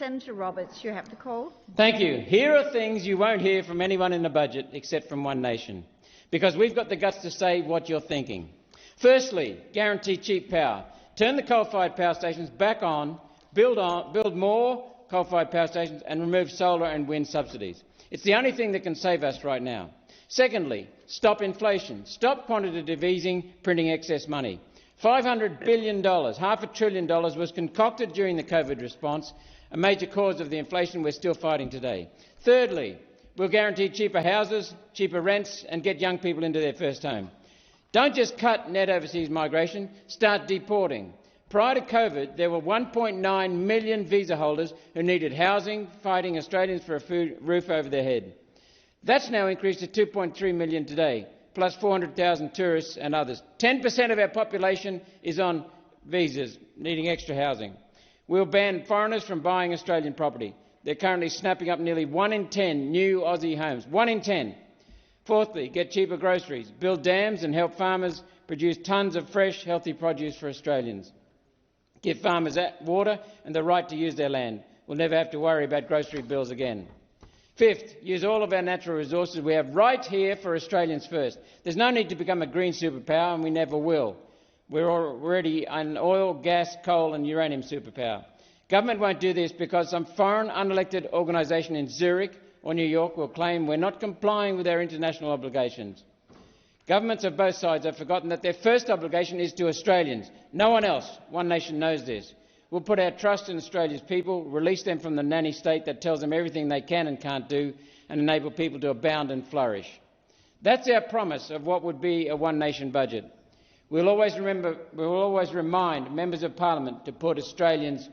Senator Roberts, you have the call. Thank you. Here are things you won't hear from anyone in the budget except from One Nation, because we've got the guts to say what you're thinking. Firstly, guarantee cheap power. Turn the coal-fired power stations back on, build more coal-fired power stations and remove solar and wind subsidies. It's the only thing that can save us right now. Secondly, stop inflation. Stop quantitative easing, printing excess money. $500 billion, $500 billion was concocted during the COVID response, a major cause of the inflation we're still fighting today. Thirdly, we'll guarantee cheaper houses, cheaper rents and get young people into their first home. Don't just cut net overseas migration, start deporting. Prior to COVID, there were 1.9 million visa holders who needed housing, fighting Australians for a roof over their head. That's now increased to 2.3 million today, plus 400,000 tourists and others. 10% of our population is on visas, needing extra housing. We'll ban foreigners from buying Australian property. They're currently snapping up nearly 1 in 10 new Aussie homes. 1 in 10. Fourthly, get cheaper groceries, build dams and help farmers produce tonnes of fresh, healthy produce for Australians. Give farmers water and the right to use their land. We'll never have to worry about grocery bills again. Fifth, use all of our natural resources we have right here for Australians first. There's no need to become a green superpower, and we never will. We're already an oil, gas, coal and uranium superpower. Government won't do this because some foreign unelected organisation in Zurich or New York will claim we're not complying with our international obligations. Governments of both sides have forgotten that their first obligation is to Australians. No one else. One Nation knows this. We'll put our trust in Australia's people, release them from the nanny state that tells them everything they can and can't do, and enable people to abound and flourish. That's our promise of what would be a One Nation budget. We'll always remind members of Parliament to put Australians